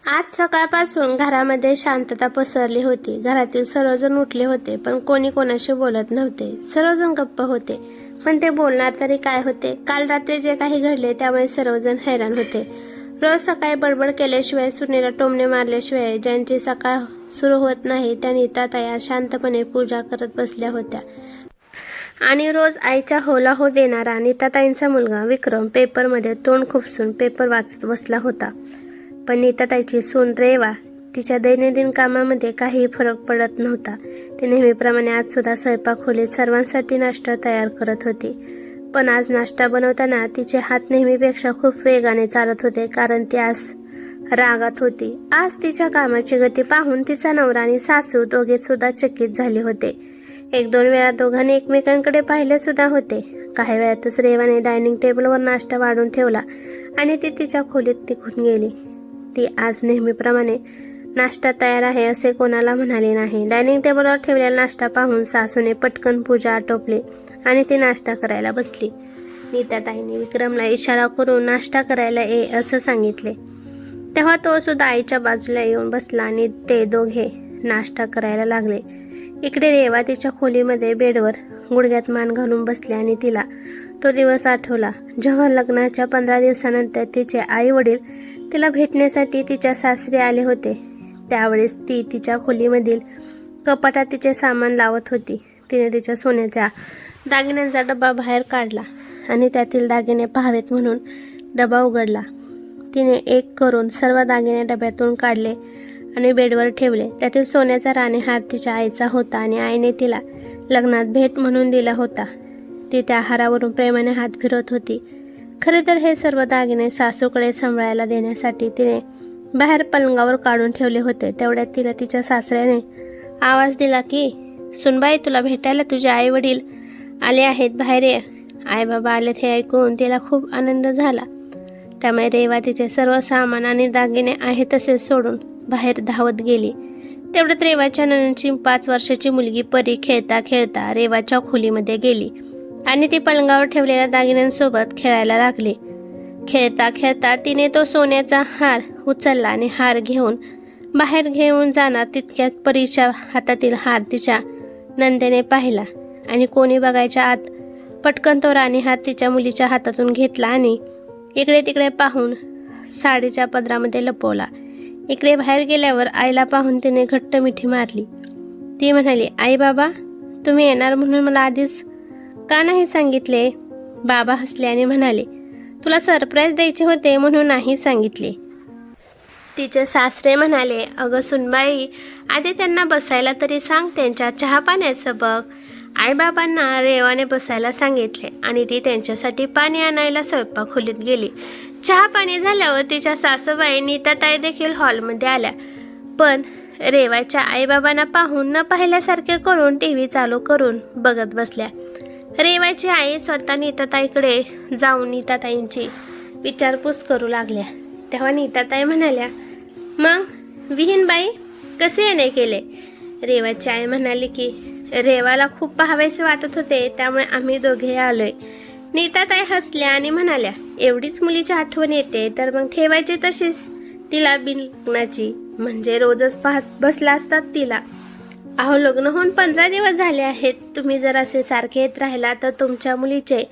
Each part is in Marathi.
आज सकाळपासून घरामध्ये शांतता पसरली होती. घरातील सर्वजण उठले होते, पण कोणी कोणाशी बोलत नव्हते. सर्वजण गप्प होते, पण ते बोलणार तरी काय होते? काल रात्री जे काही घडले त्यामुळे सर्वजण हैराण होते. रोज सकाळी बडबड केल्याशिवाय, सुनेला टोमणे मारल्याशिवाय ज्यांची सकाळ सुरू होत नाही त्या नीताताई शांतपणे पूजा करत बसल्या होत्या. आणि रोज आईच्या होला हो देणारा नीताताईंचा मुलगा विक्रम पेपरमध्ये तोंड खुपसून पेपर वाचत बसला होता. पण नीताताईची सून रेवा, तिच्या दैनंदिन कामामध्ये काहीही फरक पडत नव्हता. ती नेहमीप्रमाणे आज सुद्धा स्वयंपाकखोलीत सर्वांसाठी नाश्ता तयार करत होती. पण आज नाश्ता बनवताना तिचे हात नेहमीपेक्षा खूप वेगाने चालत होते, कारण ती आज रागात होती. आज तिच्या कामाची गती पाहून तिचा नवरा आणि सासू दोघे सुद्धा चकित झाले होते. एक दोन वेळा दोघांनी एकमेकांकडे पाहिले सुद्धा होते. काही वेळातच रेवाने डायनिंग टेबलवर नाश्ता वाढून ठेवला आणि ती तिच्या खोलीत निघून गेली. ती आज नेहमीप्रमाणे नाश्ता तयार आहे असे कोणाला म्हणाले नाही. डायनिंग टेबलवर ठेवलेला नाश्ता पाहून सासूने पटकन पूजा आटोपली आणि ती नाश्ता करायला बसली. नीताताईंनी विक्रमला इशारा करून नाश्ता करायला ये असं सांगितले. तेव्हा तो सुद्धा आईच्या बाजूला येऊन बसला आणि ते दोघे नाश्ता करायला लागले. इकडे रेवा तिच्या खोलीमध्ये बेडवर गुडघ्यात मान घालून बसली आणि तिला तो दिवस आठवला, जेव्हा लग्नाच्या 15 दिवसानंतर तिचे आई वडील तिला भेटण्यासाठी तिच्या सासरी आले होते. त्यावेळेस ती तिच्या खोलीमधील कपाटात तिचे सामान लावत होती. तिने तिच्या सोन्याच्या दागिन्यांचा डबा बाहेर काढला आणि त्यातील दागिने पाहावेत म्हणून डबा उघडला. तिने एक करून सर्व दागिने डब्यातून काढले आणि बेडवर ठेवले. त्यातील सोन्याचा राणीहार तिच्या आईचा होता आणि आईने तिला लग्नात भेट म्हणून दिला होता. ती त्या हारावरून प्रेमाने हात फिरवत होती. खरे तर हे सर्व दागिने सासूकडे सांभाळायला देण्यासाठी तिने बाहेर पलंगावर काढून ठेवले होते. तेवढ्यात तिला तिच्या सासऱ्याने आवाज दिला की, सुनबाई, तुला भेटायला तुझे आई वडील आले आहेत, बाहेर ये. आई बाबा आलेत हे ऐकून तिला खूप आनंद झाला. त्यामुळे रेवा तिचे सर्व सामान आणि दागिने आहे तसेच सोडून बाहेर धावत गेली. तेवढ्यात रेवाच्या नणंदची 5 वर्षाची मुलगी परी खेळता खेळता रेवाच्या खोलीमध्ये गेली आणि ती पलंगावर ठेवलेल्या दागिन्यांसोबत खेळायला लागली. खेळता खेळता तिने तो सोन्याचा हार उचलला आणि हार घेऊन बाहेर घेऊन जाणार तितक्यात परीच्या हातातील हार तिच्या नंदेने पाहिला आणि कोणी बघायच्या आत पटकन तो राणीहार तिच्या मुलीच्या हातातून घेतला आणि इकडे तिकडे पाहून साडीच्या पदरामध्ये लपवला. इकडे बाहेर गेल्यावर आईला पाहून तिने घट्ट मिठी मारली. ती म्हणाली, आई बाबा, तुम्ही येणार म्हणून मला आधीच का नाही सांगितले? बाबा हसले आणि म्हणाले, तुला सरप्राईज द्यायचे होते म्हणून नाही सांगितले. तिचे सासरे म्हणाले, अगं सुनबाई, आधी त्यांना बसायला तरी सांग, त्यांच्या चहा पाण्याचं बघ. आईबाबांना रेवाने बसायला सांगितले आणि ती त्यांच्यासाठी पाणी आणायला स्वयंपाकखोलीत गेली. चहा पाणी झाल्यावर तिच्या सासूबाई नीताताई देखील हॉलमध्ये आल्या, पण रेवाच्या आईबाबांना पाहून न पाहिल्यासारखे करून टीव्ही चालू करून बघत बसल्या. रेवाची आई स्वतः नीताताईकडे जाऊन नीताताईंची विचारपूस करू लागल्या. तेव्हा नीताताई म्हणाल्या, मग विहीनबाई कसे येणे केले? रेवाची आई म्हणाली की, रेवाला खूप पाहावेसे वाटत होते त्यामुळे आम्ही दोघे आलोय. नीताताई हसल्या आणि म्हणाल्या, एवढीच मुलीची आठवण येते तर मग ठेवायची तशीच तिला बिनलग्नाची, म्हणजे रोजच पाहत बसला असतात तिला. अहो, लग्न होऊन 15 दिवस झाले आहेत. तुम्ही जर असे सारखे येत राहिला तर तुमच्या मुलीचे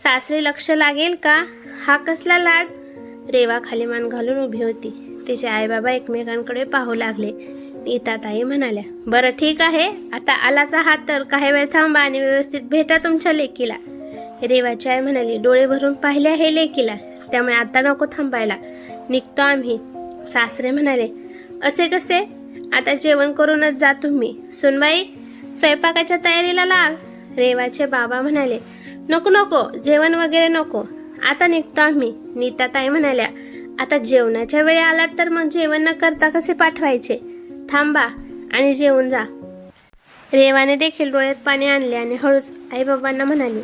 सासरे लक्ष लागेल का? हा कसला लाड? रेवा खाली मान घालून उभी होती. तिचे आईबाबा एकमेकांकडे पाहू लागले. नीताताई म्हणाल्या, बरं ठीक आहे, आता आलाच आहात तर काही वेळ थांबा आणि व्यवस्थित भेटा तुमच्या लेकीला. रेवाची आई म्हणाली, डोळे भरून पाहिले आहे लेकीला, त्यामुळे आता नको थांबायला, निघतो आम्ही. सासरे म्हणाले, असे कसे? आता जेवण करूनच जा तुम्ही. सुनबाई, स्वयंपाकाच्या तयारीला लाग. रेवाचे बाबा म्हणाले, नको नको, जेवण वगैरे नको, आता निघतो आम्ही. नीताताई म्हणाल्या, आता जेवणाच्या वेळी आलात तर मग जेवण न करता कसे पाठवायचे? थांबा आणि जेवून जा. रेवाने देखील डोळ्यात पाणी आणले आणि हळूच आईबाबांना म्हणाली,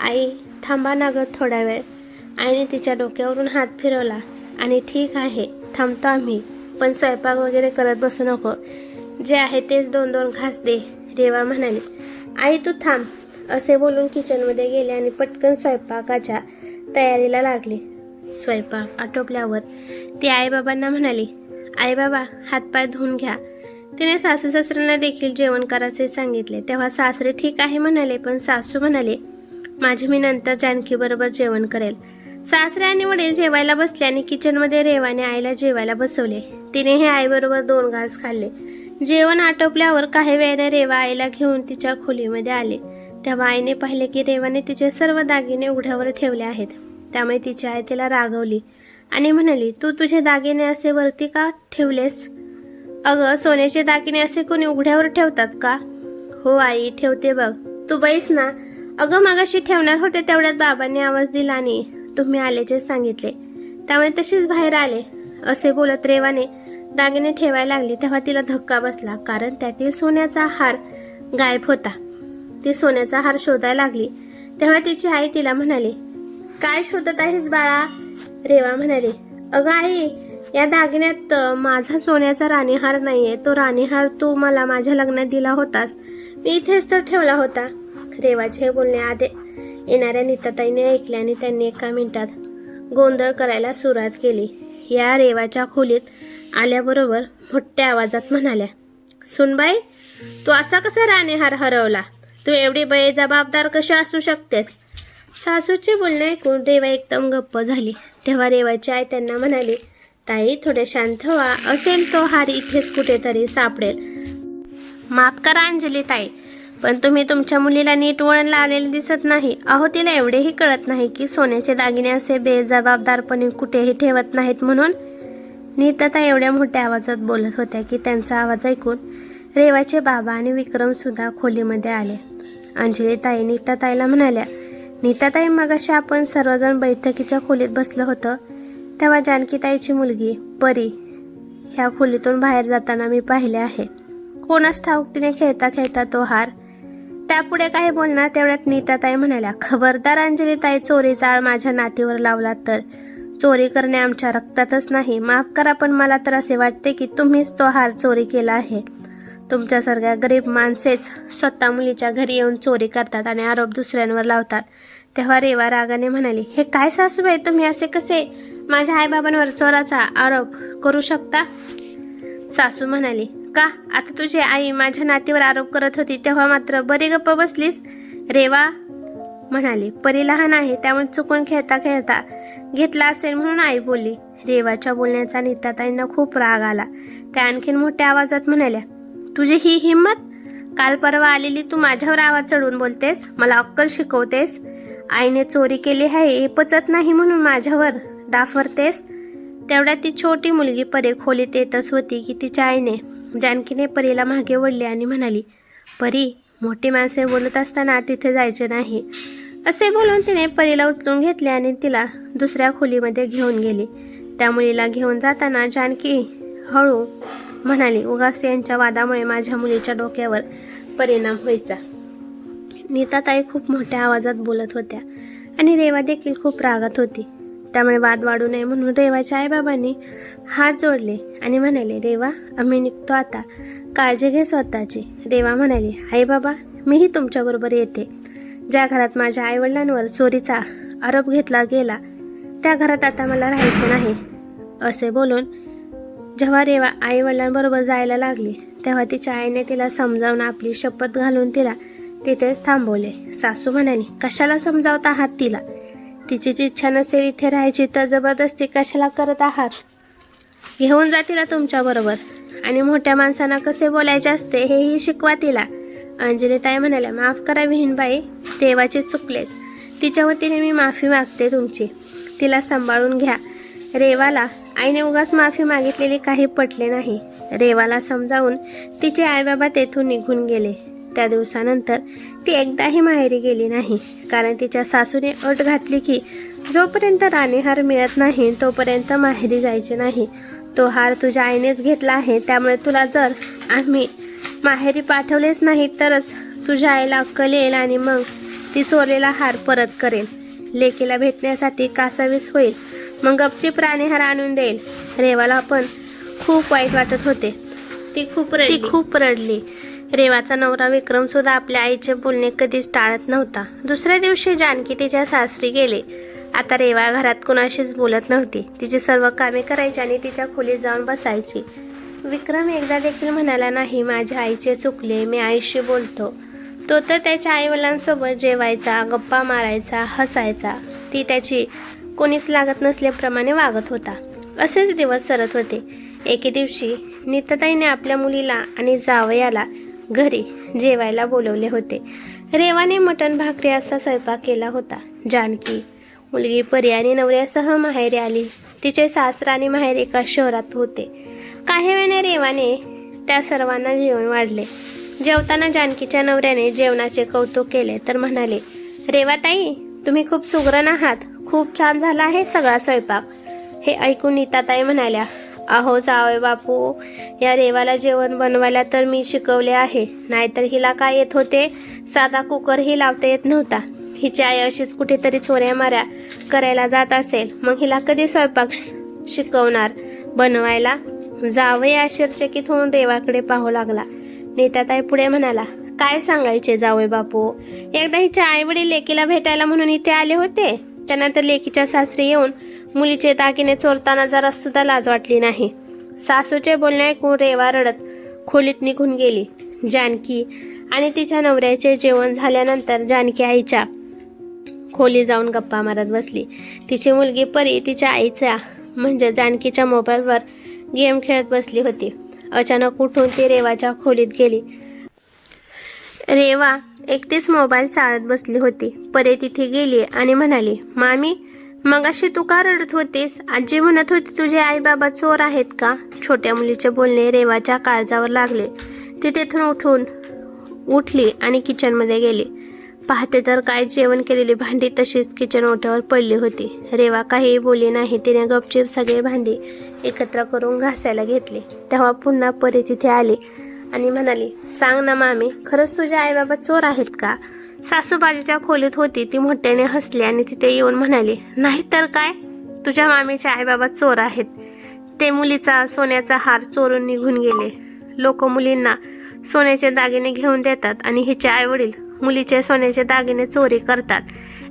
आई थांबा ना गं थोडा वेळ. आईने तिच्या डोक्यावरून हात फिरवला आणि ठीक आहे, थांबतो आम्ही, पण स्वयंपाक वगैरे करत बसू नको, जे आहे तेच 2-2 घास दे. रेवा म्हणाली, आई तू थांब. असे बोलून किचनमध्ये गेले आणि पटकन स्वयंपाकाच्या तयारीला लागले. स्वयंपाक आटोपल्यावर ती आईबाबांना म्हणाली, आई बाबा हातपाय धुवून घ्या. तिने सासू सासऱ्यांना देखील जेवण करायचे सांगितले. तेव्हा सासरे ठीक आहे म्हणाले, पण सासू म्हणाले माझी मी नंतर जानकी बरोबर जेवण करेल. सासरे आणि वडील जेवायला बसले आणि किचनमध्ये रेवाने आईला जेवायला बसवले. तिनेही आईबरोबर 2 घास खाल्ले. जेवण आटोपल्यावर काही वेळाने रेवा आईला घेऊन तिच्या खोलीमध्ये आले. तेव्हा आईने पाहिले की रेवाने तिचे सर्व दागिने उघड्यावर ठेवले आहेत. त्यामुळे तिची आई तिला रागवली आणि म्हणाली तू तुझे दागिने असे वरती का ठेवलेस? अगं सोन्याचे दागिने असे कोणी उघड्यावर ठेवतात का? हो आई ठेवते बघ, तू बैस ना. अगं मगाशी ठेवणार होते तेवढ्यात बाबांनी आवाज दिला आणि तुम्ही आल्याचे सांगितले, त्यामुळे तशीच बाहेर आले. असे बोलत रेवाने दागिने ठेवायला लागली. तेव्हा तिला धक्का बसला, कारण त्यातील सोन्याचा हार गायब होता. ती सोन्याचा हार शोधायला लागली. तेव्हा तिची आई तिला म्हणाली काय शोधत आहेस बाळा? रेवा म्हणाली अगं आई, या दागिन्यात माझा सोन्याचा राणीहार नाहीये. तो राणीहार तू मला माझ्या लग्नात दिला होतास, मी इथेच तर ठेवला होता. रेवाचे हे बोलणे आधी येणाऱ्या नीताताईने ऐकले आणि त्यांनी एका मिनिटात गोंधळ करायला सुरुवात केली. या रेवाच्या खोलीत आल्याबरोबर मोठ्या आवाजात म्हणाल्या सुनबाई, तू असा कसा राणीहार हरवला? तू एवढी बेजबाबदार कशी असू शकतेस? सासूचे बोलणे ऐकून रेवा एकदम गप्प झाली. तेव्हा रेवाची आई त्यांना म्हणाली ताई थोडे शांत व्हा, असेल तो हार इथेच कुठेतरी सापडेल. माफ करा अंजली ताई, पण तुम्ही तुमच्या मुलीला नीट वळण लावलेले दिसत नाही. अहो तिला एवढेही कळत नाही की सोन्याचे दागिने असे बेजबाबदारपणे कुठेही ठेवत नाहीत म्हणून. नीताताई एवढ्या मोठ्या आवाजात बोलत होत्या की त्यांचा आवाज ऐकून रेवाचे बाबा आणि विक्रम सुद्धा खोलीमध्ये आले. अंजली ताई नीताताईला म्हणाल्या नीताताई मगाशी आपण सर्वजण बैठकीच्या खोलीत बसलो होतं, तेव्हा जानकीताईची मुलगी परी ह्या खोलीतून बाहेर जाताना मी पाहिले आहे. कोणास ठाऊक तिने खेळता खेळता तो हार. त्यापुढे काही बोलणार तेवढ्यात नीताताई म्हणाल्या खबरदार अंजलीताई, चोरीचा आळ माझ्या नातीवर लावला तर. चोरी करणे आमच्या रक्तातच नाही. माफ करा, पण मला तर असे वाटते की तुम्हीच तो हार चोरी केला आहे. तुमच्यासारख्या गरीब माणसेच स्वतः मुलीच्या घरी येऊन चोरी करतात आणि आरोप दुसऱ्यांवर लावतात. तेव्हा रेवा रागाने म्हणाली हे काय सासूबाई, तुम्ही असे कसे माझ्या आईबाबांवर चोराचा आरोप करू शकता? सासू म्हणाली का आता तुझी आई माझ्या नातीवर आरोप करत होती तेव्हा मात्र बरी गप्प बसलीस? रेवा म्हणाली परी लहान आहे, त्यामुळे चुकून खेळता खेळता घेतला असेल म्हणून आई बोलली. रेवाच्या बोलण्याचा नीताताईंना खूप राग आला. त्या आणखीन मोठ्या आवाजात म्हणाल्या तुझी ही हिंमत? काल परवा आलेली तू माझ्यावर आवाज चढवून बोलतेस, मला अक्कल शिकवतेस? आईने चोरी केली आहे हे पचत नाही म्हणून माझ्यावर डाफरतेस? तेवढ्यात ती छोटी मुलगी परी खोलीत येतच होती की तिच्या आईने जानकीने परीला मागे वळली आणि म्हणाली परी, मोठी माणसे बोलत असताना तिथे जायचे नाही. असे बोलून तिने परीला उचलून घेतले आणि तिला दुसऱ्या खोलीमध्ये घेऊन गेली. त्या मुलीला घेऊन जाताना जानकी हळू म्हणाली उगाच यांच्या वादामुळे माझ्या मुलीच्या डोक्यावर परिणाम व्हायचा. नीताताई खूप मोठ्या आवाजात बोलत होत्या आणि रेवा देखील खूप रागात होती. त्यामुळे वाद वाढू नये म्हणून रेवाच्या आईबाबांनी हात जोडले आणि म्हणाले रेवा, आम्ही निघतो आता, काळजी घे स्वतःची. रेवा म्हणाली आई बाबा, मीही तुमच्याबरोबर येते. ज्या घरात माझ्या आईवडिलांवर चोरीचा आरोप घेतला गेला त्या घरात आता मला राहायचे नाही. असे बोलून जेव्हा रेवा आईवडिलांबरोबर जायला लागली तेव्हा तिच्या आईने तिला समजावून आपली शपथ घालून तिला तिथेच थांबवले. सासू म्हणाली कशाला समजावत आहात तिला? तिची जी इच्छा नसेल इथे राहायची तर जबरदस्ती कशाला करत आहात? घेऊन जा तिला तुमच्याबरोबर आणि मोठ्या माणसांना कसे बोलायचे असते हेही शिकवा तिला. अंजलीताई म्हणाल्या माफ करा विहीनबाई, देवाचे चुकलेच. तिच्या वतीने मी माफी मागते तुमची. तिला सांभाळून घ्या. रेवाला आईने उगाच माफी मागितलेली काही पटले नाही. रेवाला समजावून तिचे आईबाबा तेथून निघून गेले. त्या दिवसानंतर ती एकदाही माहेरी गेली नाही, कारण तिच्या सासूने अट घातली की जोपर्यंत राणीहार मिळत नाही तोपर्यंत माहेरी जायचे नाही. तो हार तुझ्या आईनेच घेतला आहे, त्यामुळे तुला जर आम्ही माहेरी पाठवलेच नाही तरच तुझ्या आईला अक्कल येईल आणि मग ती चोरलेला हार परत करेल. लेकीला भेटण्यासाठी कासावीस होईल, मग गपचीप राणीहार आणून देईल. रेवाला पण खूप वाईट वाटत होते. ती खूप रडली. रेवाचा नवरा विक्रम सुद्धा आपल्या आईचे बोलणे कधीच टाळत नव्हता. दुसऱ्या दिवशी जानकी तिच्या सासरी गेले. आता रेवा घरात कुणाशीच बोलत नव्हती. तिची सर्व कामे करायची आणि तिच्या खोलीत जाऊन बसायची. विक्रम एकदा देखील म्हणाला नाही, माझ्या आईचे चुकले, मी आईशी बोलतो. तो तर त्याच्या आईवडिलांसोबत जेवायचा, गप्पा मारायचा, हसायचा. ती त्याची कोणीच लागत नसल्याप्रमाणे वागत होता. असेच दिवस सरत होते. एके दिवशी नीताताईने आपल्या मुलीला आणि जावयाला घरी जेवायला बोलवले होते. रेवाने मटण भाकरी असा स्वयंपाक केला होता. जानकी मुलगी परी आणि नवऱ्यासह माहेरी आली. तिचे सासरा आणि माहेर एका शहरात होते. काही वेळाने रेवाने त्या सर्वांना जेवण वाढले. जेवताना जानकीच्या नवऱ्याने जेवणाचे कौतुक केले तर म्हणाले, रेवाताई तुम्ही खूप सुगरण आहात, खूप छान झाला आहे सगळा स्वयंपाक. हे ऐकून नीताताई म्हणाल्या, अहो जावई बापू, या रेवाला जेवण बनवायला तर मी शिकवले आहे, नाहीतर हिला काय येत होते, साधा कुकरही लावता येत नव्हता. हिची आई अशीच कुठेतरी चोऱ्या माऱ्या करायला जात असेल, मग हिला कधी स्वयंपाक शिकवणार बनवायला. जावई आश्चर्यचकित होऊन रेवाकडे पाहू लागला. नीताताई पुढे म्हणाला, काय सांगायचे जावई बापू, एकदा हिच्या आई वडील लेकीला भेटायला म्हणून इथे आले होते. त्यानंतर लेकीच्या सासरी येऊन मुलीचे दागिने चोरताना जरा सुद्धा लाज वाटली नाही. सासूचे बोलणे ऐकून रेवा रडत खोलीत निघून गेली. जानकी आणि तिच्या नवऱ्याचे जेवण झाल्यानंतर जानकी आईच्या खोली जाऊन गप्पा मारत बसली. तिची मुलगी परी तिच्या आईचा म्हणजे जानकीच्या मोबाईलवर गेम खेळत बसली होती. अचानक उठून ती रेवाच्या खोलीत गेली. रेवा एकटीच मोबाईल चाळत बसली होती. परी तिथे गेली आणि म्हणाली, मामी मगाशी तू का रडत होतीस? आजी म्हणत होती तुझे आई बाबा चोर आहेत का? छोट्या मुलीचे बोलणे रेवाच्या काळजावर लागले. ती तेथून उठली आणि किचनमध्ये गेली. पाहते तर काय जेवण केलेली भांडी तशीच किचन ओट्यावर पडली होती. रेवा काही बोलली नाही. तिने गपचीप सगळी भांडी एकत्र करून घासायला घेतली. तेव्हा पुन्हा परी तिथे आली आणि म्हणाली, सांग ना मामी, खरंच तुझे आई बाबा चोर आहेत का? सासू बाजूच्या खोलीत होती. ती मोठ्याने हसली आणि तिथे येऊन म्हणाली, नाही तर काय, तुझ्या मामीचे आई बाबा चोर आहेत. ते मुलीचा सोन्याचा हार चोरून निघून गेले. लोक मुलींना सोन्याचे दागिने घेऊन देतात आणि हिचे आई वडील मुलीचे सोन्याचे दागिने चोरी करतात.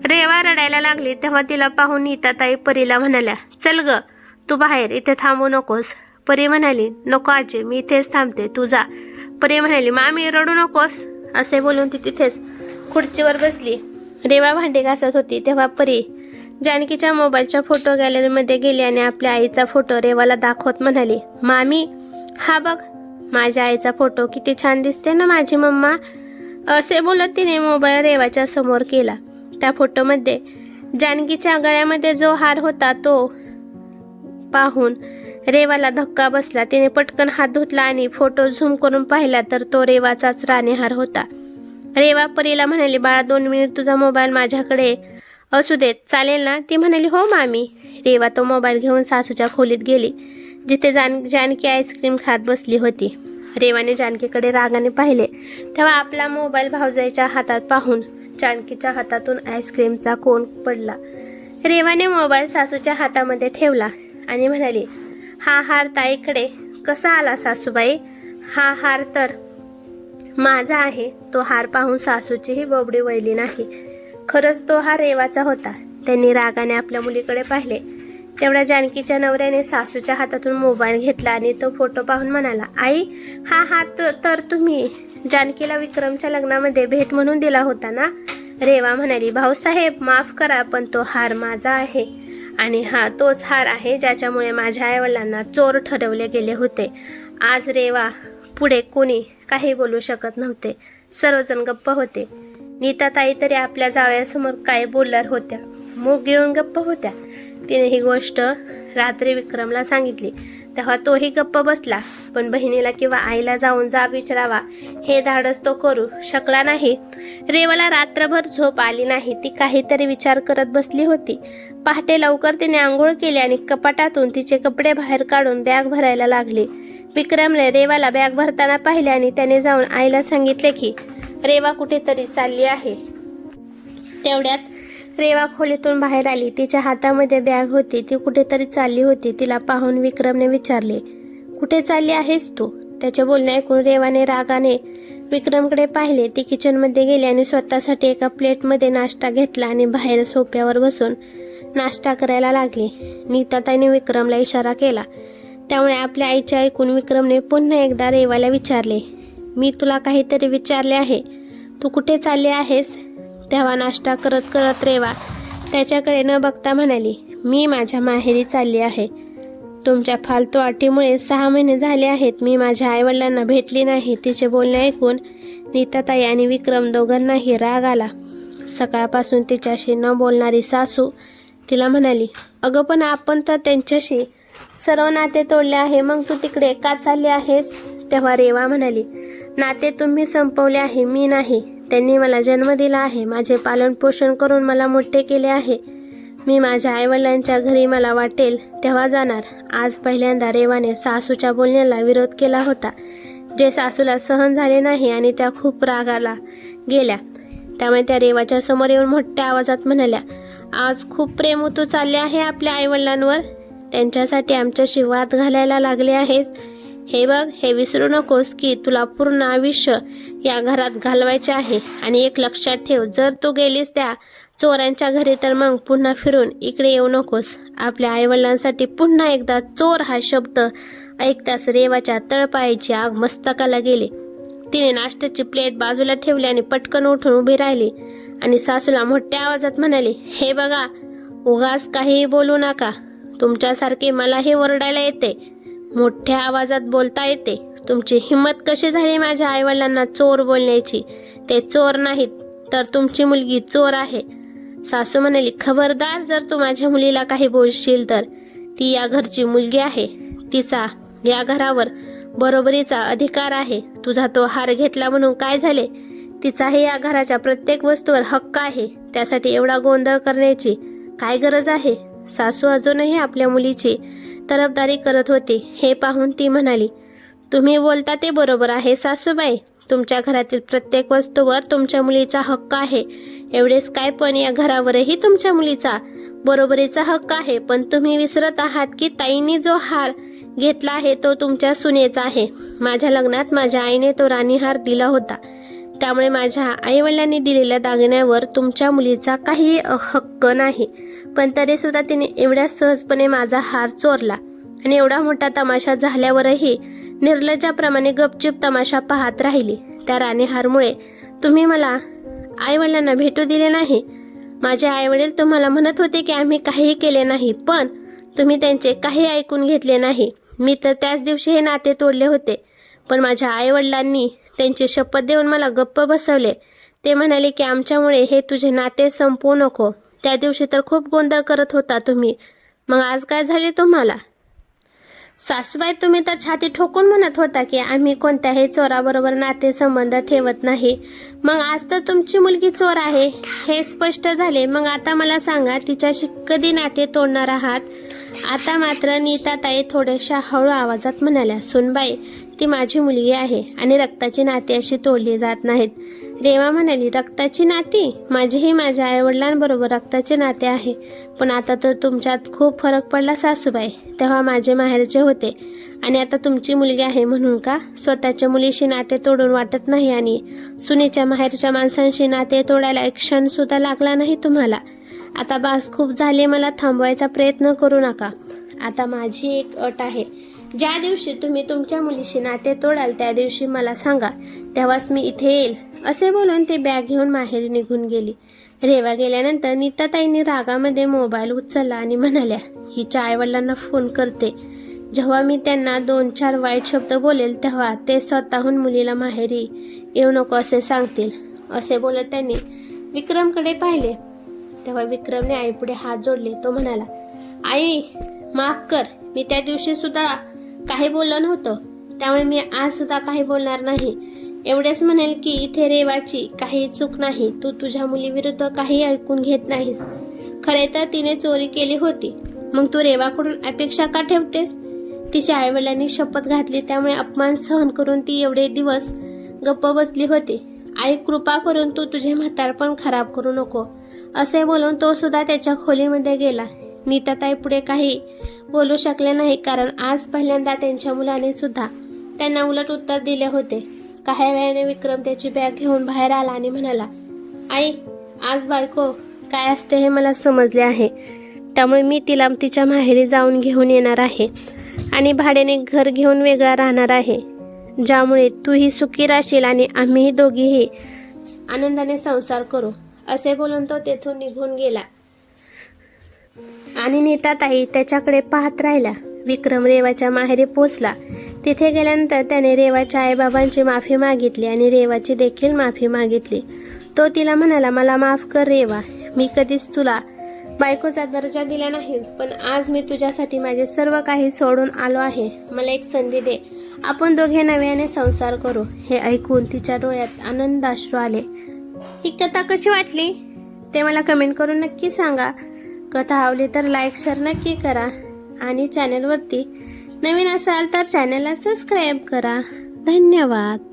रेवा रडायला लागली. तेव्हा तिला पाहून नीताताई परीला म्हणाल्या, चल ग तू बाहेर, इथे थांबू नकोस. परी म्हणाली, नको आजी, मी इथेच थांबते, तू जा. परी म्हणाली, मामी रडू नकोस. असे बोलून ती तिथेच खुर्चीवर बसली. रेवा भांडी घासत होती. तेव्हा परी जानकीच्या मोबाईलच्या फोटो गॅलरीमध्ये गेली आणि आपल्या आईचा फोटो रेवाला दाखवत म्हणाली, मामी हा बघ, माझ्या आईचा फोटो किती छान दिसते ना माझी मम्मा. असे बोलत तिने मोबाईल रेवाच्या समोर केला. त्या फोटोमध्ये जानकीच्या गळ्यामध्ये जो हार होता तो पाहून रेवाला धक्का बसला. तिने पटकन हात धुतला आणि फोटो झूम करून पाहिला तर तो रेवाचाच राणीहार होता. रेवा परीला म्हणाली, बाळा 2 मिनिट तुझा मोबाईल माझ्याकडे असू देत, चालेल ना? ती म्हणाली, हो मामी. रेवा तो मोबाईल घेऊन सासूच्या खोलीत गेली, जिथे जानकी आईस्क्रीम खात बसली होती. रेवाने जानकीकडे रागाने पाहिले. तेव्हा आपला मोबाईल भावजाईच्या हातात पाहून जानकीच्या हातातून आईस्क्रीमचा कोन पडला. रेवाने मोबाईल सासूच्या हातामध्ये ठेवला आणि म्हणाली, हा हार ताईकडे कसा आला सासूबाई? हा हार तर माझा आहे. तो हार पाहून सासूचीही बोबडी वळली नाही. खरंच तो हार रेवाचा होता. त्यांनी रागाने आपल्या मुलीकडे पाहिले. तेवढ्या जानकीच्या नवऱ्याने सासूच्या हातातून मोबाईल घेतला आणि तो फोटो पाहून म्हणाला, आई हा हार तर तुम्ही जानकीला विक्रमच्या लग्नामध्ये भेट म्हणून दिला होता ना? रेवा म्हणाली, भाऊसाहेब माफ करा, पण तो हार माझा आहे आणि हा तोच हार आहे ज्याच्यामुळे माझ्या आईवडिलांना चोर ठरवले गेले होते. आज रेवा पुढे कोणी काही बोलू शकत नव्हते. सर्वजण गप्प होते. नीताताई तरी आपल्या जावयासमोर काय बोलणार होत्या, मूग गिळून गप्प होत्या. तिने ही गोष्ट रात्री विक्रमला सांगितली. तेव्हा तोही गप्प बसला, पण बहिणीला किंवा आईला जाऊन जाब विचारावा हे धाडस तो करू शकला नाही. रेवाला रात्रभर झोप आली नाही. ती काहीतरी विचार करत बसली होती. पहाटे लवकर तिने आंघोळ केली आणि कपाटातून तिचे कपडे बाहेर काढून बॅग भरायला लागली. विक्रमने रेवाला बॅग भरताना पाहिले आणि त्याने जाऊन आईला सांगितले की रेवा कुठेतरी चालली आहे. तेवढ्यात रेवा खोलीतून बाहेर आली. तिच्या हातामध्ये बॅग होती. ती कुठेतरी चालली होती. तिला पाहून विक्रमने विचारले, कुठे चालली आहेस तू? त्याचे बोलणे ऐकून रेवाने रागाने विक्रमकडे पाहिले. ती किचनमध्ये गेली आणि स्वतःसाठी एका प्लेटमध्ये नाश्ता घेतला आणि बाहेर सोफ्यावर बसून नाश्ता करायला लागली. नीताताईने विक्रमला इशारा केला. त्यामुळे आपल्या आईचे ऐकून विक्रमने पुन्हा एकदा रेवाला विचारले, मी तुला काहीतरी विचारले आहे, तू कुठे चालली आहेस? तेव्हा नाश्ता करत करत रेवा त्याच्याकडे न बघता म्हणाली, मी माझ्या माहेरी चालली आहे. तुमच्या फालतू अटीमुळे 6 महिने झाले आहेत मी माझ्या आईवडिलांना भेटली नाही. तिचे बोलणे ऐकून नीताताई आणि विक्रम दोघांनाही राग आला. सकाळपासून तिच्याशी न बोलणारी सासू तिला म्हणाली, अगं पण आपण तर त्यांच्याशी सर्व नाते तोडले आहे, मग तू तिकडे का चालली आहेस? तेव्हा रेवा म्हणाली, नाते तुम्ही संपवले आहे, मी नाही. त्यांनी मला जन्म दिला आहे, माझे पालन पोषण करून मला मोठे केले आहे. मी माझ्या आईवडिलांच्या घरी मला वाटेल तेव्हा जाणार. आज पहिल्यांदा रेवाने सासूच्या बोलण्याला विरोध केला होता, जे सासूला सहन झाले नाही आणि त्या खूप रागाला गेल्या. त्यामुळे त्या रेवाच्या समोर येऊन मोठ्या आवाजात म्हणाल्या, आज खूप प्रेम तू चालले आहे आपल्या आईवडिलांवर, त्यांच्यासाठी आमच्याशी वाद घालायला लागले आहेस. हे बघ, हे विसरू नकोस की तुला पूर्ण आयुष्य या घरात घालवायचे आहे. आणि एक लक्षात ठेव, जर तू गेलीस त्या चोरांच्या घरी तर मग पुन्हा फिरून इकडे येऊ नकोस. आपल्या आईवडिलांसाठी पुन्हा एकदा चोर हा शब्द ऐकताच रेवाच्या तळपायाची आग मस्तकाला गेली. तिने नाश्त्याची प्लेट बाजूला ठेवली आणि पटकन उठून उभी राहिली आणि सासूला मोठ्या आवाजात म्हणाली, हे बघा, उगाच काहीही बोलू नका. तुमच्यासारखे मलाही ओरडायला येते, मोठ्या आवाजात बोलता येते. तुमची हिंमत कशी झाली माझ्या आईवडिलांना चोर बोलण्याची? ते चोर नाहीत तर तुमची मुलगी चोर आहे. सासू म्हणाली, खबरदार, जर तू माझ्या मुलीला काही बोलशील तर ती या घरची मुलगी आहे. तिचा या घरावर बरोबरीचा अधिकार आहे. तुझा तो हार घेतला म्हणून काय झाले? तिचाही या घराच्या प्रत्येक वस्तूवर हक्क आहे. त्यासाठी एवढा गोंधळ करण्याची काय गरज आहे? सासू अजूनही आपल्या मुलीची तरफदारी करत होती. हे पाहून ती म्हणाली, तुम्ही बोलता ते बरोबर आहे सासूबाई. तुमच्या घरातील प्रत्येक वस्तूवर तुमच्या मुलीचा हक्क आहे. एवढेच काय, पण या घरावरही तुमच्या मुलीचा बरोबरीचा हक्क आहे. पण तुम्ही विसरत आहात की ताईंनी जो हार घेतला आहे तो तुमच्या सुनेचा आहे. माझ्या लग्नात माझ्या आईने तो राणीहार दिला होता. त्यामुळे माझ्या आईवडिलांनी दिलेल्या दागिन्यावर तुमच्या मुलीचा काही हक्क नाही. पण तरी सुद्धा तिने एवढ्या सहजपणे माझा हार चोरला आणि एवढा मोठा तमाशा झाल्यावरही निर्लज्जाप्रमाणे गपचूप तमाशा पाहत राहिली. त्या राणीहारमुळे तुम्ही मला आईवडिलांना भेटू दिले नाही. माझे आईवडील तुम्हाला म्हणत होते की आम्ही काहीही केले नाही, पण तुम्ही त्यांचे काही ऐकून घेतले नाही. मी तर त्याच दिवशी हे नाते तोडले होते, पण माझ्या आईवडिलांनी त्यांची शपथ देऊन मला गप्प बसवले. ते म्हणाले की आमच्यामुळे हे तुझे नाते संपवू नको. त्या दिवशी तर खूप गोंधळ करत होता तुम्ही, मग आज काय झाले तुम्हाला? सासूबाई, तुम्ही तर छाती ठोकून म्हणत होता की आम्ही कोणत्याही चोराबरोबर नातेसंबंध ठेवत नाही. मग आज तर तुमची मुलगी चोर आहे हे स्पष्ट झाले. मग आता मला सांगा, तिच्याशी कधी नाते तोडणार आहात? आता मात्र नीताताई थोड्याशा हळू आवाजात म्हणाल्या, सुनबाई, ती माझी मुलगी आहे आणि रक्ताची नाती अशी तोडली जात नाहीत. रेवा म्हणाली, रक्ताची नाती? माझेही माझ्या आईवडिलांबरोबर रक्ताचे नाते आहे. पण आता तर तुमच्यात खूप फरक पडला सासूबाई. तेव्हा माझे माहेरचे होते आणि आता तुमची मुलगी आहे म्हणून का? स्वतःच्या मुलीशी नाते तोडून वाटत नाही आणि सुनेच्या माहेरच्या माणसांशी नाते तोडायला एक क्षण सुद्धा लागला नाही तुम्हाला. आता बास, खूप झाले. मला थांबवायचा प्रयत्न करू नका. आता माझी एक अट आहे, ज्या दिवशी तुम्ही तुमच्या मुलीशी नाते तोडाल त्या दिवशी मला सांगा, तेव्हाच मी इथे येईल. असे बोलून ते बॅग घेऊन माहेरी निघून गेली. रेवा गेल्यानंतर नीताताईंनी रागामध्ये मोबाईल उचलला आणि म्हणाल्या, हिच्या आईवडिलांना फोन करते. जेव्हा मी त्यांना 2-4 वाईट शब्द बोलेल तेव्हा ते स्वतःहून मुलीला माहेरी येऊ नको असे सांगतील. असे बोलत त्यांनी विक्रमकडे पाहिले. तेव्हा विक्रमने आईपुढे हात जोडले. तो म्हणाला, आई, माफ कर. मी त्या दिवशी सुद्धा काही बोललं नव्हतं, त्यामुळे मी आज सुद्धा काही बोलणार नाही. एवढेच म्हणेल की इथे रेवाची काही चूक नाही. तू तुझ्या मुलीविरुद्ध काही ऐकून घेत नाहीस. खरे तर तिने चोरी केली होती, मग तू रेवाकडून अपेक्षा का ठेवतेस? तिच्या आईवडिलांनी शपथ घातली, त्यामुळे अपमान सहन करून ती एवढे दिवस गप्प बसली होती. आई, कृपा करून तू तुझे म्हातारपण खराब करू नको. असे बोलून तो सुद्धा त्याच्या खोलीमध्ये गेला. नीताताई पुढे काही बोलू शकले नाही, कारण आज पहिल्यांदा त्यांच्या मुलाने सुद्धा त्यांना उलट उत्तर दिले होते. काही वेळाने विक्रम त्याची बॅग घेऊन बाहेर आला आणि म्हणाला, आई, आज बायको काय असते हे मला समजले आहे. त्यामुळे मी तिला तिच्या माहेरी जाऊन घेऊन येणार आहे आणि भाड्याने घर घेऊन वेगळा राहणार आहे, ज्यामुळे तूही सुखी राहशील आणि आम्हीही दोघीही आनंदाने संसार करू. असे बोलून तो तेथून निघून गेला आणि नीताताई त्याच्याकडे पाहत राहिला. विक्रम रेवाच्या माहेरी पोचला. तिथे गेल्यानंतर त्याने रेवाच्या आईबाबांची माफी मागितली आणि रेवाची देखील माफी मागितली. तो तिला म्हणाला, मला माफ कर रेवा, मी कधीच तुला बायकोचा दर्जा दिला नाही, पण आज मी तुझ्यासाठी माझे सर्व काही सोडून आलो आहे. मला एक संधी दे, आपण दोघे नव्याने संसार करू. हे ऐकून तिच्या डोळ्यात आनंदाश्रू आले. ही कथा कशी वाटली ते मला कमेंट करून नक्की सांगा. कथा आवडली तर लाईक शेअर नक्की करा आणि चॅनलवरती नवीन असाल तर चॅनलला सबस्क्राईब करा. धन्यवाद.